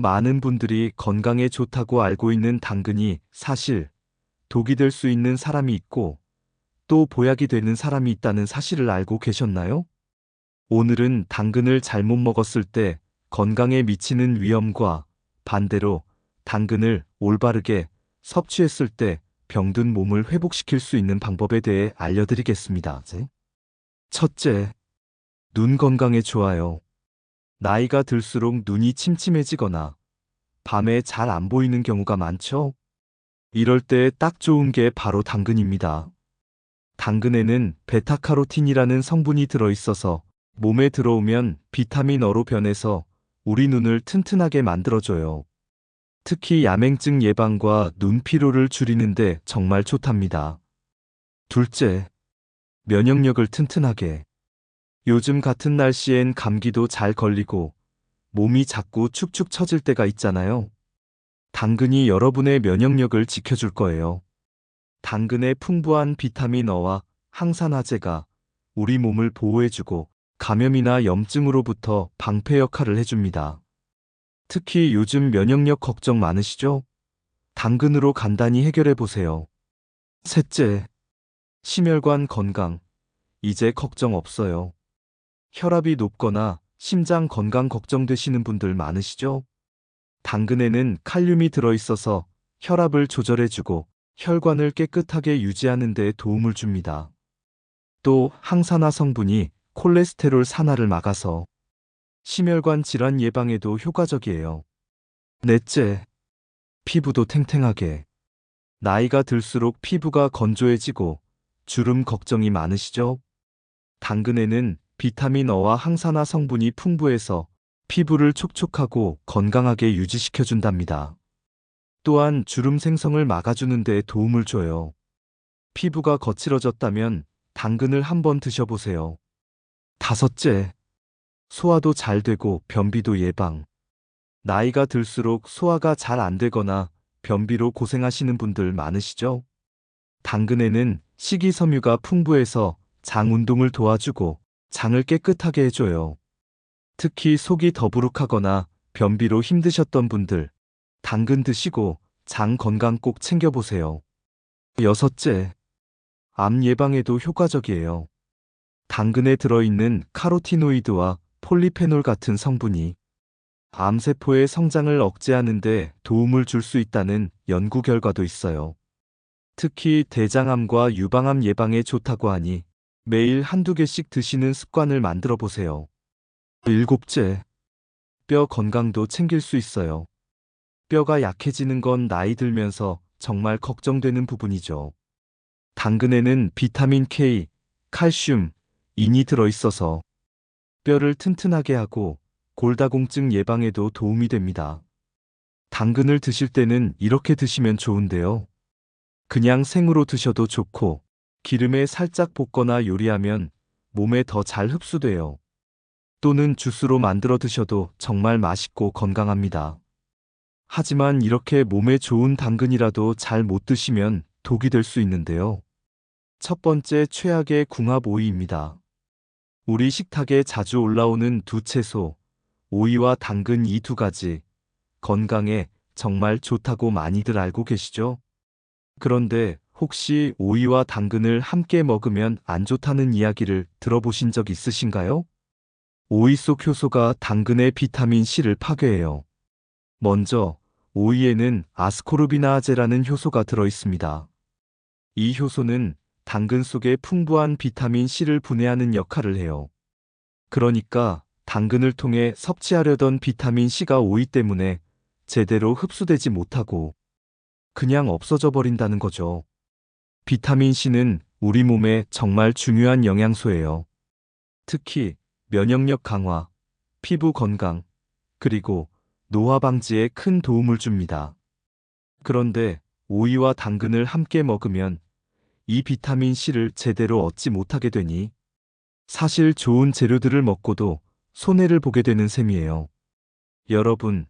많은 분들이 건강에 좋다고 알고 있는 당근이 사실 독이 될 수 있는 사람이 있고 또 보약이 되는 사람이 있다는 사실을 알고 계셨나요? 오늘은 당근을 잘못 먹었을 때 건강에 미치는 위험과 반대로 당근을 올바르게 섭취했을 때 병든 몸을 회복시킬 수 있는 방법에 대해 알려드리겠습니다. 첫째, 눈 건강에 좋아요. 나이가 들수록 눈이 침침해지거나 밤에 잘 안 보이는 경우가 많죠? 이럴 때 딱 좋은 게 바로 당근입니다. 당근에는 베타카로틴이라는 성분이 들어있어서 몸에 들어오면 비타민 어로 변해서 우리 눈을 튼튼하게 만들어줘요. 특히 야맹증 예방과 눈 피로를 줄이는데 정말 좋답니다. 둘째, 면역력을 튼튼하게. 요즘 같은 날씨엔 감기도 잘 걸리고 몸이 자꾸 축축 처질 때가 있잖아요. 당근이 여러분의 면역력을 지켜줄 거예요. 당근의 풍부한 비타민 어와 항산화제가 우리 몸을 보호해주고 감염이나 염증으로부터 방패 역할을 해줍니다. 특히 요즘 면역력 걱정 많으시죠? 당근으로 간단히 해결해 보세요. 셋째, 심혈관 건강. 이제 걱정 없어요. 혈압이 높거나 심장 건강 걱정되시는 분들 많으시죠? 당근에는 칼륨이 들어있어서 혈압을 조절해주고 혈관을 깨끗하게 유지하는 데 도움을 줍니다. 또 항산화 성분이 콜레스테롤 산화를 막아서 심혈관 질환 예방에도 효과적이에요. 넷째, 피부도 탱탱하게. 나이가 들수록 피부가 건조해지고 주름 걱정이 많으시죠? 당근에는 비타민 어와 항산화 성분이 풍부해서 피부를 촉촉하고 건강하게 유지시켜준답니다. 또한 주름 생성을 막아주는 데 도움을 줘요. 피부가 거칠어졌다면 당근을 한번 드셔보세요. 다섯째, 소화도 잘 되고 변비도 예방. 나이가 들수록 소화가 잘 안 되거나 변비로 고생하시는 분들 많으시죠? 당근에는 식이섬유가 풍부해서 장 운동을 도와주고 장을 깨끗하게 해줘요. 특히 속이 더부룩하거나 변비로 힘드셨던 분들, 당근 드시고 장 건강 꼭 챙겨보세요. 여섯째, 암 예방에도 효과적이에요. 당근에 들어있는 카로티노이드와 폴리페놀 같은 성분이 암세포의 성장을 억제하는 데 도움을 줄 수 있다는 연구 결과도 있어요. 특히 대장암과 유방암 예방에 좋다고 하니 매일 한두 개씩 드시는 습관을 만들어 보세요. 일곱째, 뼈 건강도 챙길 수 있어요. 뼈가 약해지는 건 나이 들면서 정말 걱정되는 부분이죠. 당근에는 비타민 K, 칼슘, 인이 들어있어서 뼈를 튼튼하게 하고 골다공증 예방에도 도움이 됩니다. 당근을 드실 때는 이렇게 드시면 좋은데요. 그냥 생으로 드셔도 좋고 기름에 살짝 볶거나 요리하면 몸에 더 잘 흡수돼요. 또는 주스로 만들어 드셔도 정말 맛있고 건강합니다. 하지만 이렇게 몸에 좋은 당근이라도 잘 못 드시면 독이 될 수 있는데요. 첫 번째 최악의 궁합 오이입니다. 우리 식탁에 자주 올라오는 두 채소, 오이와 당근 이 두 가지, 건강에 정말 좋다고 많이들 알고 계시죠? 그런데 혹시 오이와 당근을 함께 먹으면 안 좋다는 이야기를 들어보신 적 있으신가요? 오이 속 효소가 당근의 비타민 C를 파괴해요. 먼저, 오이에는 아스코르비나아제라는 효소가 들어있습니다. 이 효소는 당근 속에 풍부한 비타민 C를 분해하는 역할을 해요. 그러니까 당근을 통해 섭취하려던 비타민 C가 오이 때문에 제대로 흡수되지 못하고 그냥 없어져 버린다는 거죠. 비타민 C는 우리 몸에 정말 중요한 영양소예요. 특히 면역력 강화, 피부 건강, 그리고 노화 방지에 큰 도움을 줍니다. 그런데 오이와 당근을 함께 먹으면 이 비타민 C를 제대로 얻지 못하게 되니 사실 좋은 재료들을 먹고도 손해를 보게 되는 셈이에요. 여러분,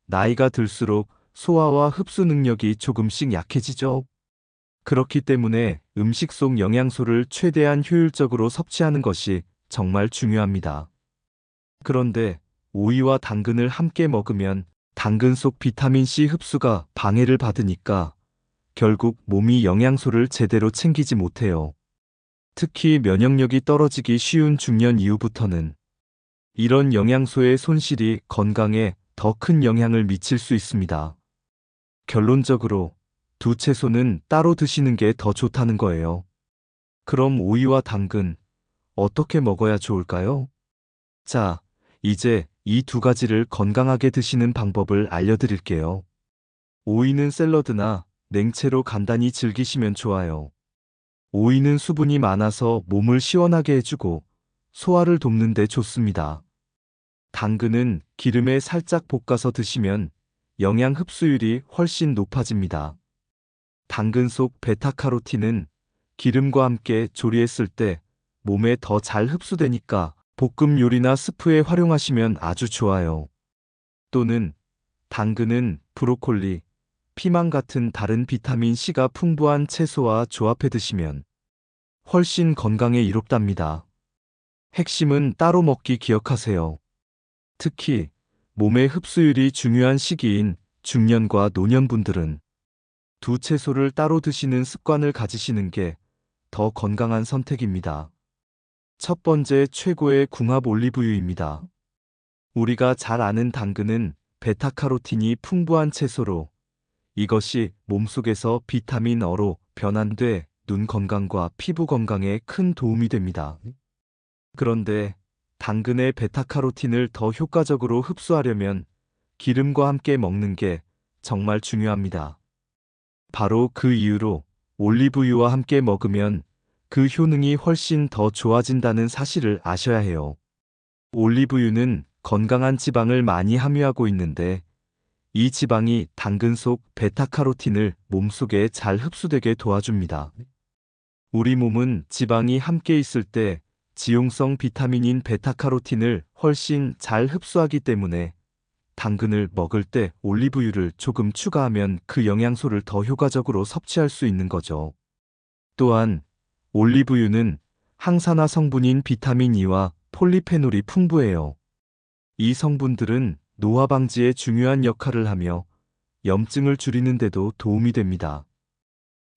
나이가 들수록 소화와 흡수 능력이 조금씩 약해지죠? 그렇기 때문에 음식 속 영양소를 최대한 효율적으로 섭취하는 것이 정말 중요합니다. 그런데 오이와 당근을 함께 먹으면 당근 속 비타민C 흡수가 방해를 받으니까 결국 몸이 영양소를 제대로 챙기지 못해요. 특히 면역력이 떨어지기 쉬운 중년 이후부터는 이런 영양소의 손실이 건강에 더 큰 영향을 미칠 수 있습니다. 결론적으로 두 채소는 따로 드시는 게 더 좋다는 거예요. 그럼 오이와 당근 어떻게 먹어야 좋을까요? 자, 이제 이 두 가지를 건강하게 드시는 방법을 알려드릴게요. 오이는 샐러드나 냉채로 간단히 즐기시면 좋아요. 오이는 수분이 많아서 몸을 시원하게 해주고 소화를 돕는 데 좋습니다. 당근은 기름에 살짝 볶아서 드시면 영양 흡수율이 훨씬 높아집니다. 당근 속 베타카로틴은 기름과 함께 조리했을 때 몸에 더 잘 흡수되니까 볶음 요리나 스프에 활용하시면 아주 좋아요. 또는 당근은 브로콜리, 피망 같은 다른 비타민C가 풍부한 채소와 조합해 드시면 훨씬 건강에 이롭답니다. 핵심은 따로 먹기 기억하세요. 특히 몸의 흡수율이 중요한 시기인 중년과 노년분들은 두 채소를 따로 드시는 습관을 가지시는 게 더 건강한 선택입니다. 첫 번째 최고의 궁합 올리브유입니다. 우리가 잘 아는 당근은 베타카로틴이 풍부한 채소로 이것이 몸속에서 비타민 어로 변환돼 눈 건강과 피부 건강에 큰 도움이 됩니다. 그런데 당근의 베타카로틴을 더 효과적으로 흡수하려면 기름과 함께 먹는 게 정말 중요합니다. 바로 그 이유로 올리브유와 함께 먹으면 그 효능이 훨씬 더 좋아진다는 사실을 아셔야 해요. 올리브유는 건강한 지방을 많이 함유하고 있는데 이 지방이 당근 속 베타카로틴을 몸속에 잘 흡수되게 도와줍니다. 우리 몸은 지방이 함께 있을 때 지용성 비타민인 베타카로틴을 훨씬 잘 흡수하기 때문에 당근을 먹을 때 올리브유를 조금 추가하면 그 영양소를 더 효과적으로 섭취할 수 있는 거죠. 또한 올리브유는 항산화 성분인 비타민 E와 폴리페놀이 풍부해요. 이 성분들은 노화 방지에 중요한 역할을 하며 염증을 줄이는 데도 도움이 됩니다.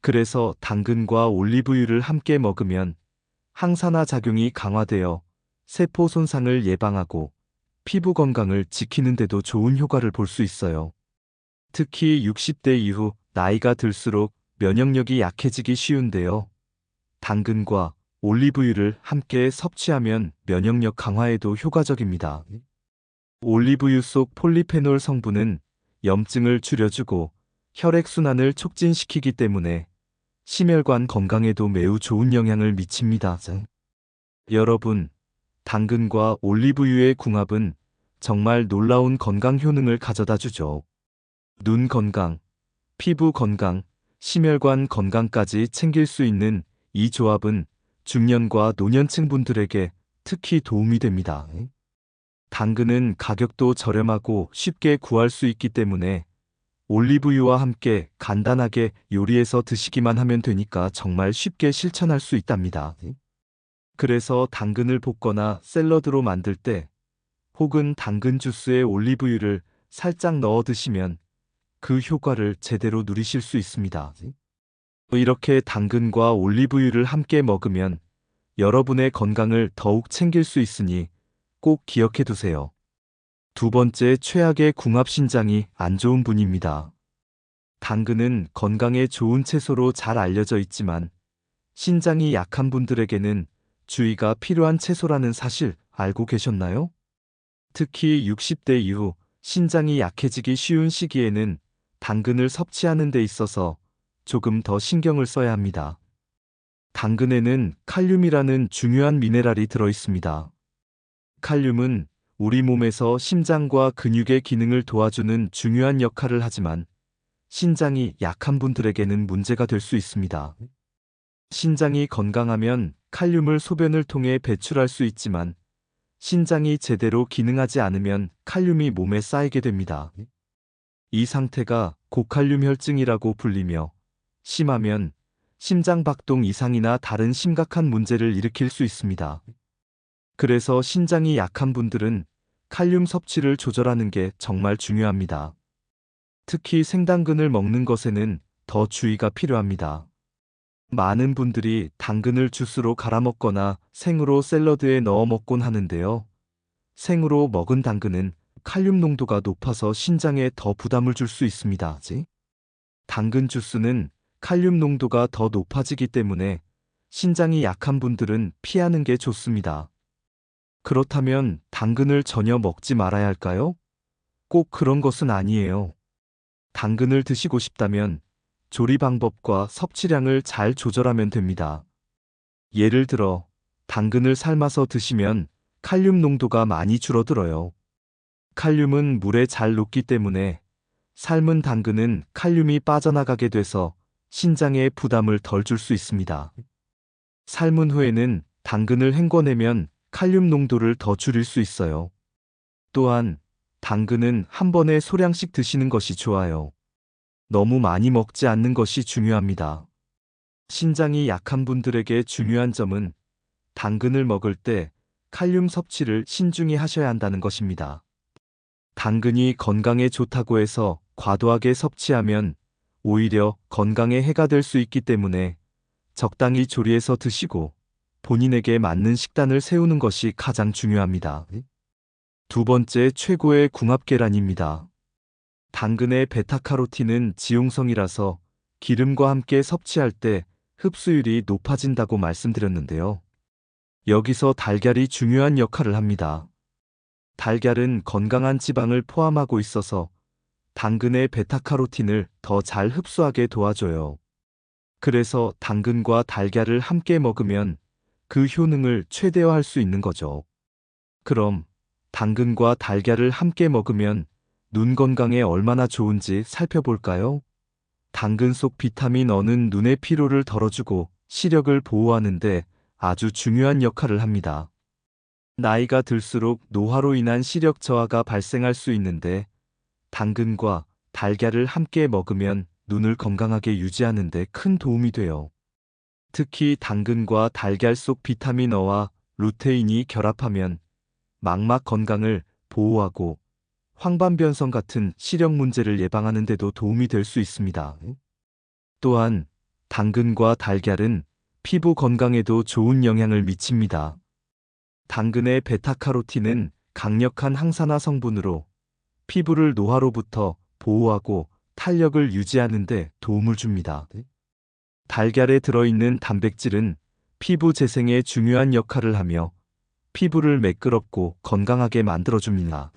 그래서 당근과 올리브유를 함께 먹으면 항산화 작용이 강화되어 세포 손상을 예방하고 피부 건강을 지키는 데도 좋은 효과를 볼 수 있어요. 특히 60대 이후 나이가 들수록 면역력이 약해지기 쉬운데요. 당근과 올리브유를 함께 섭취하면 면역력 강화에도 효과적입니다. 올리브유 속 폴리페놀 성분은 염증을 줄여주고 혈액순환을 촉진시키기 때문에 심혈관 건강에도 매우 좋은 영향을 미칩니다. 여러분, 당근과 올리브유의 궁합은 정말 놀라운 건강 효능을 가져다 주죠. 눈 건강, 피부 건강, 심혈관 건강까지 챙길 수 있는 이 조합은 중년과 노년층 분들에게 특히 도움이 됩니다. 당근은 가격도 저렴하고 쉽게 구할 수 있기 때문에 올리브유와 함께 간단하게 요리해서 드시기만 하면 되니까 정말 쉽게 실천할 수 있답니다. 그래서 당근을 볶거나 샐러드로 만들 때 혹은 당근 주스에 올리브유를 살짝 넣어 드시면 그 효과를 제대로 누리실 수 있습니다. 이렇게 당근과 올리브유를 함께 먹으면 여러분의 건강을 더욱 챙길 수 있으니 꼭 기억해 두세요. 두 번째 최악의 궁합 신장이 안 좋은 분입니다. 당근은 건강에 좋은 채소로 잘 알려져 있지만 신장이 약한 분들에게는 주의가 필요한 채소라는 사실 알고 계셨나요? 특히 60대 이후 신장이 약해지기 쉬운 시기에는 당근을 섭취하는 데 있어서 조금 더 신경을 써야 합니다. 당근에는 칼륨이라는 중요한 미네랄이 들어 있습니다. 칼륨은 우리 몸에서 심장과 근육의 기능을 도와주는 중요한 역할을 하지만 신장이 약한 분들에게는 문제가 될 수 있습니다. 신장이 건강하면 칼륨을 소변을 통해 배출할 수 있지만 신장이 제대로 기능하지 않으면 칼륨이 몸에 쌓이게 됩니다. 이 상태가 고칼륨 혈증이라고 불리며 심하면 심장박동 이상이나 다른 심각한 문제를 일으킬 수 있습니다. 그래서 신장이 약한 분들은 칼륨 섭취를 조절하는 게 정말 중요합니다. 특히 생당근을 먹는 것에는 더 주의가 필요합니다. 많은 분들이 당근을 주스로 갈아 먹거나 생으로 샐러드에 넣어 먹곤 하는데요. 생으로 먹은 당근은 칼륨 농도가 높아서 신장에 더 부담을 줄 수 있습니다. 당근 주스는 칼륨 농도가 더 높아지기 때문에 신장이 약한 분들은 피하는 게 좋습니다. 그렇다면 당근을 전혀 먹지 말아야 할까요? 꼭 그런 것은 아니에요. 당근을 드시고 싶다면 조리 방법과 섭취량을 잘 조절하면 됩니다. 예를 들어, 당근을 삶아서 드시면 칼륨 농도가 많이 줄어들어요. 칼륨은 물에 잘 녹기 때문에 삶은 당근은 칼륨이 빠져나가게 돼서 신장에 부담을 덜 줄 수 있습니다. 삶은 후에는 당근을 헹궈내면 칼륨 농도를 더 줄일 수 있어요. 또한 당근은 한 번에 소량씩 드시는 것이 좋아요. 너무 많이 먹지 않는 것이 중요합니다. 신장이 약한 분들에게 중요한 점은 당근을 먹을 때 칼륨 섭취를 신중히 하셔야 한다는 것입니다. 당근이 건강에 좋다고 해서 과도하게 섭취하면 오히려 건강에 해가 될 수 있기 때문에 적당히 조리해서 드시고 본인에게 맞는 식단을 세우는 것이 가장 중요합니다. 두 번째, 최고의 궁합 계란입니다. 당근의 베타카로틴은 지용성이라서 기름과 함께 섭취할 때 흡수율이 높아진다고 말씀드렸는데요. 여기서 달걀이 중요한 역할을 합니다. 달걀은 건강한 지방을 포함하고 있어서 당근의 베타카로틴을 더 잘 흡수하게 도와줘요. 그래서 당근과 달걀을 함께 먹으면 그 효능을 최대화할 수 있는 거죠. 그럼 당근과 달걀을 함께 먹으면 눈 건강에 얼마나 좋은지 살펴볼까요? 당근 속 비타민 E는 눈의 피로를 덜어주고 시력을 보호하는데 아주 중요한 역할을 합니다. 나이가 들수록 노화로 인한 시력 저하가 발생할 수 있는데 당근과 달걀을 함께 먹으면 눈을 건강하게 유지하는 데 큰 도움이 돼요. 특히 당근과 달걀 속 비타민 E와 루테인이 결합하면 망막 건강을 보호하고 황반변성 같은 시력 문제를 예방하는 데도 도움이 될 수 있습니다. 또한 당근과 달걀은 피부 건강에도 좋은 영향을 미칩니다. 당근의 베타카로틴은 강력한 항산화 성분으로 피부를 노화로부터 보호하고 탄력을 유지하는 데 도움을 줍니다. 달걀에 들어있는 단백질은 피부 재생에 중요한 역할을 하며 피부를 매끄럽고 건강하게 만들어줍니다.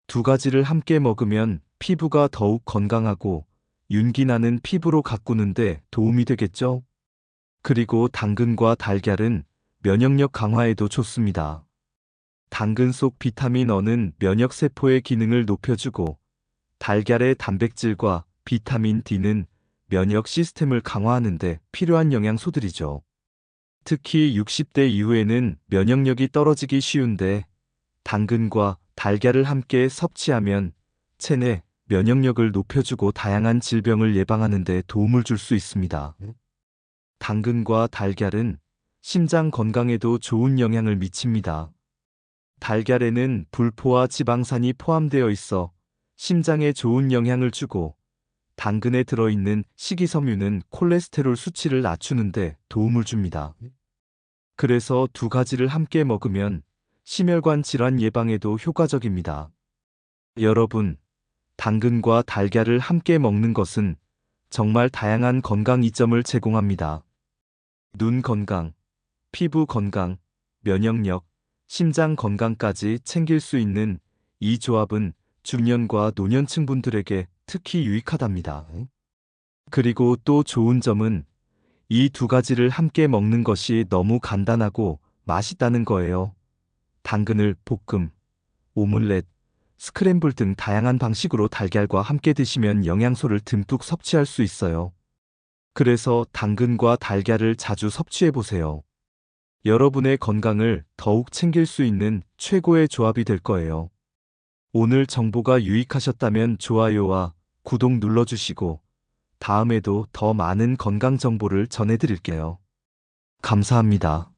두 가지를 함께 먹으면 피부가 더욱 건강하고 윤기 나는 피부로 가꾸는데 도움이 되겠죠? 그리고 당근과 달걀은 면역력 강화에도 좋습니다. 당근 속 비타민 E는 면역세포의 기능을 높여주고 달걀의 단백질과 비타민 D는 면역 시스템을 강화하는 데 필요한 영양소들이죠. 특히 60대 이후에는 면역력이 떨어지기 쉬운데 당근과 달걀을 함께 섭취하면 체내 면역력을 높여주고 다양한 질병을 예방하는 데 도움을 줄 수 있습니다. 당근과 달걀은 심장 건강에도 좋은 영향을 미칩니다. 달걀에는 불포화 지방산이 포함되어 있어 심장에 좋은 영향을 주고 당근에 들어있는 식이섬유는 콜레스테롤 수치를 낮추는 데 도움을 줍니다. 그래서 두 가지를 함께 먹으면 심혈관 질환 예방에도 효과적입니다. 여러분, 당근과 달걀을 함께 먹는 것은 정말 다양한 건강 이점을 제공합니다. 눈 건강, 피부 건강, 면역력, 심장 건강까지 챙길 수 있는 이 조합은 중년과 노년층 분들에게 특히 유익하답니다. 그리고 또 좋은 점은 이 두 가지를 함께 먹는 것이 너무 간단하고 맛있다는 거예요. 당근을 볶음, 오믈렛, 스크램블 등 다양한 방식으로 달걀과 함께 드시면 영양소를 듬뿍 섭취할 수 있어요. 그래서 당근과 달걀을 자주 섭취해 보세요. 여러분의 건강을 더욱 챙길 수 있는 최고의 조합이 될 거예요. 오늘 정보가 유익하셨다면 좋아요와 구독 눌러주시고 다음에도 더 많은 건강 정보를 전해드릴게요. 감사합니다.